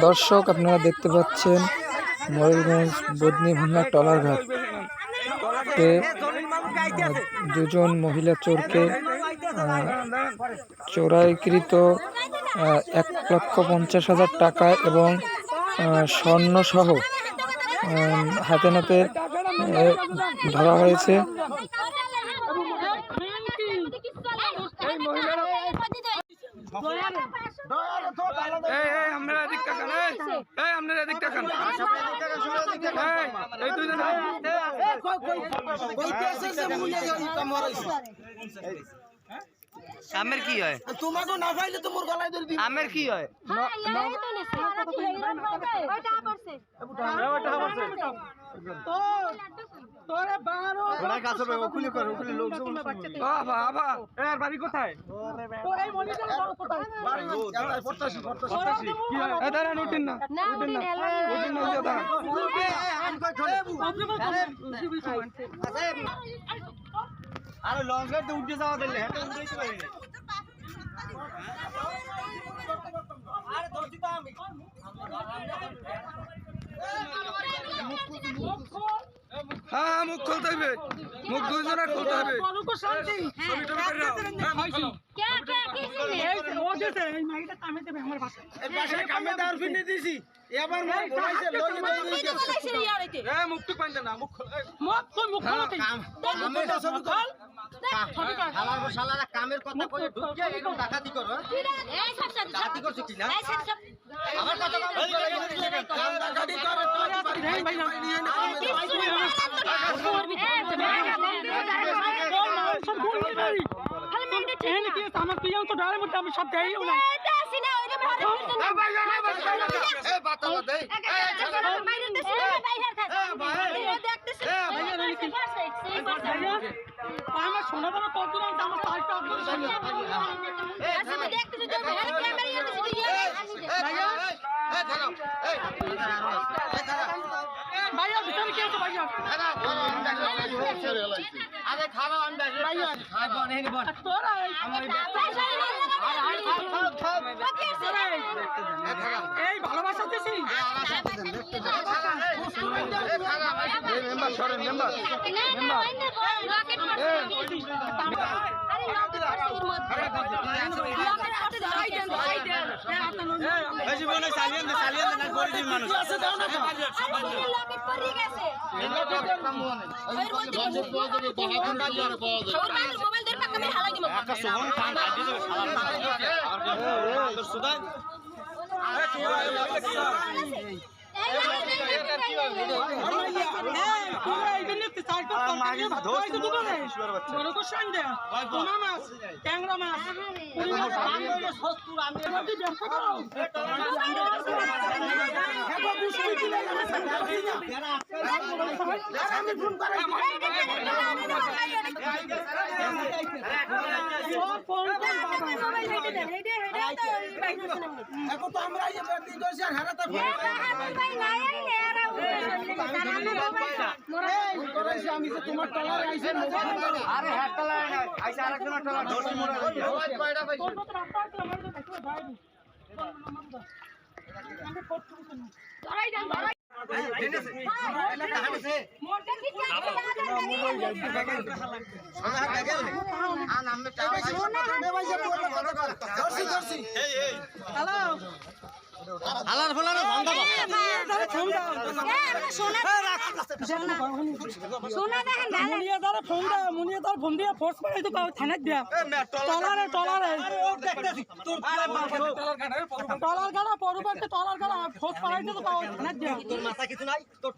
দর্শক আপনারা দেখতে পাচ্ছেন ময়ূরগঞ্জ বদনিভাঙ্গা টলার ঘাটে দুজন মহিলা চোরকে চোরাইকৃত 1,50,000 টাকা এবং স্বর্ণসহ হাতে নাতে ধরা হয়েছে। আমের কি হয় তোমাকে না পাইলে তো মোর গলায় ধরে দিই আমের কি হয় তোরে বারো বড় কাছে ওখানে কর ওখানে লোক বাবা বাবা এর বাড়ি কোথায় তো এই মনিটর বাড়ি কোথায় বাড়ি 85 কি হয় এ দাঁড়ান উঠেন না উঠেন না দাদা আরে লঞ্চ গাড়িতে উঠে যাওয়া দিলে হেঁটে উঠেইতে পারি না আরে ধরছি তো আমি হ্যাঁ মুখ খুলতে হবে মুখ দুইজনের খুলতে হবে কামে দেওয়ার ফিনে দিছি এবার মুখ পাইতে না মুখ কামের কথা কয়ে ঢুকে একদম ডাকাতি করো ডাকাতি করছো কি না আমার কথা ডাকাতি করো আমার তুই তো ডালের মধ্যে আমি সব দেই না আমার সোনা দানা কত দিন আমার ভাইয়া ভিতরে কি আছে ভাইয়া আরে খাওয়া আমি ভাইয়া খাবো নেই বল তোরা এই ভালোবাসা দিছি মেম্বার সরেন মেম্বার আমি তো তোমার টলার আইছে আরে হ্যাঁ টলার আইছে আরেকজনের টলার দর্শি মোড়া কয়টা পাইছো আমি ফটো তুলছি ধরাই দেন ধরাই হালার ফলানো বন্ধ সোনা দেখেন মুনিয়া দারে ফোন দা মুনিয়া দার ফোন দিয়া ফোর্স করে তো থানাত দিয়া টলারে টলারে দেখতেছি তোর টলার গাড়া পরবর্তী টলার গাড়া ফোর্স করাইতে তো পাও থানাত দিয়া তোর মাথা কিছু নাই তোর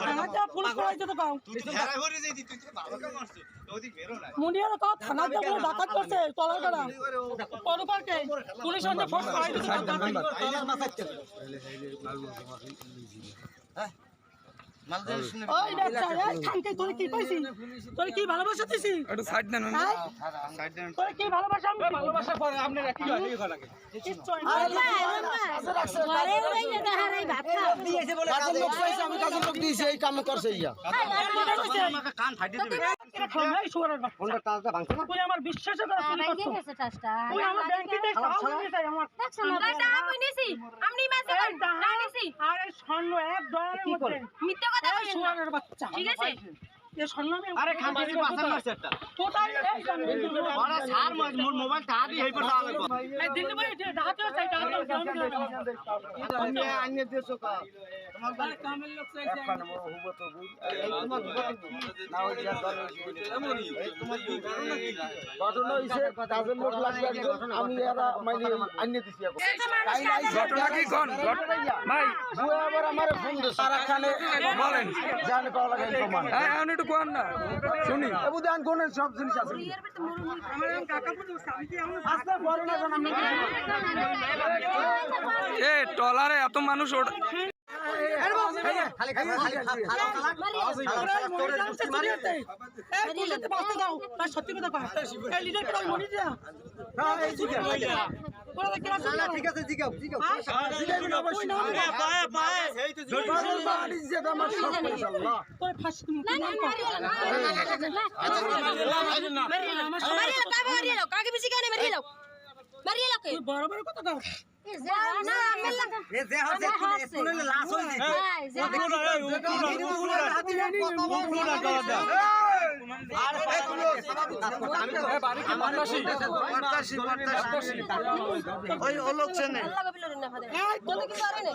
থানাত দিয়া পুলিশ করাইতে তো পাও তুই হেরা করে যাই তুই ভালো কাম করছিস তোদি বেরো না মুনিয়া তো থানাত দিয়া পুরো ডাকাত করছে টলার গাড়া পরবর্তী পুলিশ আনতে ফোর্স করাইতে তো টলার মাথা হ্যাঁ মালদার শুনে ওই বাচ্চা এই থামকে তোরে কি কইছিস তোরে কি ভালোবাসা দিছিস একটু সাইড দেন সাইড দেন তোরে কি ভালোবাসা আমি ভালোবাসা পরে আপনারা কি হয় এই লাগে কিচ্ছু আরে ওই যে হারাই ভাত খাও দিয়েছে বলে কাজের লোক পাইছে আমি কাজের লোক দিয়েছি এই কাম করছে ইয়া আমাকে কান ফাটিয়ে দিবে এটা ফোন এই শুয়ারের বাচ্চা তুই আমার বিশ্বাসে করে ফোন করছিস তুই আমার ব্যাংকে দেখ আমার টাকা কই নিছি আমি মেসে টাকা নিছি আরে স্বর্ণ $1 মধ্যে মিথ্যা কথা এই বলেন না শুয়ারের বাচ্চা ঠিক আছে এই স্বর্ণ আমি আরে খামারি পাসার মারছে একটা কোথায় এই আরে স্যার মোর মোবাইল টা দি হেই পর দাও লাগবে এই দিল্লি ভাই ঢাকাতেও চাই ঢাকাতেও আমি আইনে দেছো কা তোমার কামের লোক চাইছে এখন মোর হুবো তো বুই এই তোমার না ওই যা দর এই তোমার কি ঘটনা হইছে কাজের লোক লাগবে একজন আমি এরা মানে আইনে দিছি এখন ঘটনা কি কোন ভাই বুয়া আবার আমারে ফোন দিছে সারাখানে বলেন জানে কল লাগাই প্রমাণ হ্যাঁ আমি একটু কোন না শুনি এবু দেন কোন সব জিনিস আছে আমার কাকা বুঝছ আমি কি এমন আসলে বড় না জানা আমি এ টলারে এত মানুষ ওঠ খালি খালি সত্যি কথা কয় এই লিডার করে মনি দিয়া ঠিক আছে জিগাও জিগাও তোর ফাঁসি তুমি কাকে বেশি কেন মারিয়ে লোকে বড় বড় কথা দাও না মেলা এ যে হচ্ছে কোন লাশ হই ওই লোক চেনে আল্লাহ কবিল না ফাদে কত কিছু আরে না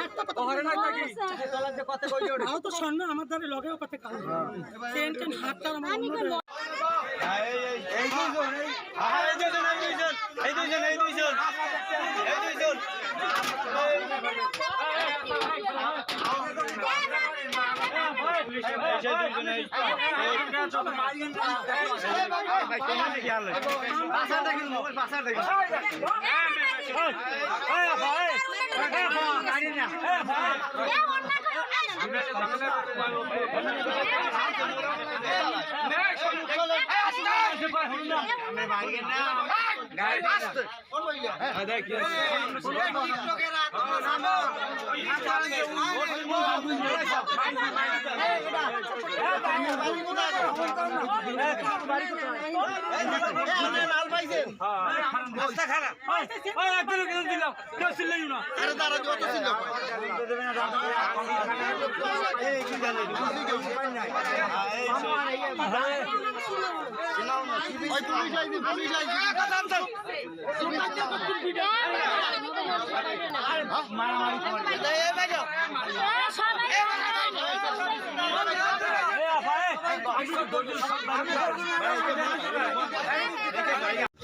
একটা কথা করে না নাকি আও তো স্বর্ণ আমার দ্বারা লগেও কথা কাজ চেন চেন হাতটা আমার অন্য এই দুইজন এই দুইজন এই দুইজন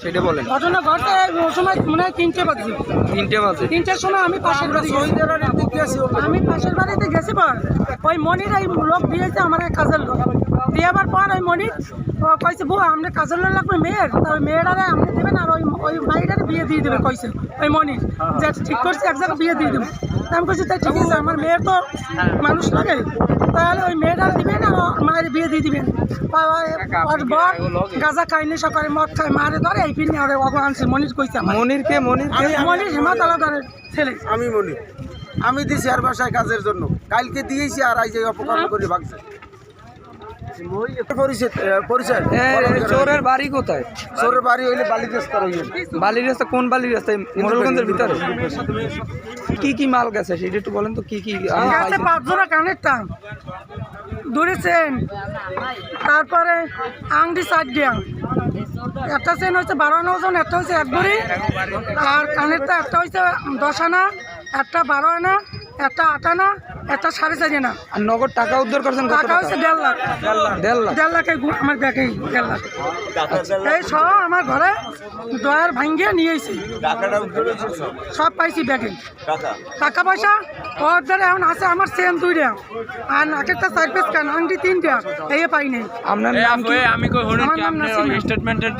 সেটা বলেন ঘটনা ঘটে ওই সময় মনে হয় 3টে বাজে 3টে বাজে 3টের সময় আমি পাশের বাড়ি আমি পাশের বাড়িতে গেছি পর ওই মনির এই লোক দিয়েছে আমার এক কাজের লোক দেওয়ার পর ওই মনির কইছে বউ আমরা কাজের লোক লাগবে মেয়ের তা ওই মেয়েরারে আপনি দেবেন আর ওই মাইটারে বিয়ে দিয়ে দেবে কইছে ওই মনির যে ঠিক করছে এক জায়গায় বিয়ে দিয়ে দেবে আমি কইছি তাই ঠিক আছে আমার মেয়ের তো মানুষ লাগে তাহলে ওই মেয়েটা দিবেন আর মায়ের বিয়ে দিয়ে দিবেন আর বর গাঁজা খাইনি সকালে মদ খায় মারে ধরে এই ফিরনি আর অগো আনছে মনির কইছে মনির হেমাতলাদারের ছেলে আমি মনি আমি দিছি আর বাসায় কাজের জন্য কালকে দিয়েছি আর আজ অপকর্ম করে ভাগছে পরিচয় চোরের বাড়ি কোথায় চোরের বাড়ি হইলে বালির রাস্তার হইল বালির রাস্তা কোন বালির রাস্তায় মোড়লগঞ্জের ভিতরে কি কি মাল গেছে সেটা একটু বলেন তো কি কি আমি গাছে 5 জোড়া কানের টান দূরে চেন তারপরে আংটি 4 ডিয়া একটা চেন হচ্ছে 12 আনা ওজন একটা হচ্ছে 1 ভরি আর কানেরটা একটা হচ্ছে 10 আনা একটা 12 আনা একটা 8 আনা একটা 4.5 আনা আর নগদ টাকা উদ্ধার করছেন কত টাকা হচ্ছে 1.5 লাখ 1.5 লাখ 1.5 লাখ আমার ব্যাগে 1.5 লাখ এই সব আমার ঘরে ডয়ার ভাঙ্গিয়ে নিয়েছি সব পাইছি ব্যাগে টাকা পয়সা ওর দ্বারা এখন আছে আমার চেন 2টা আর নাকেরটা 4 পিস কান আংটি 3টা এই পাই নাই আপনার নাম কি আমার নাম নাসিমা। স্টেটমেন্টের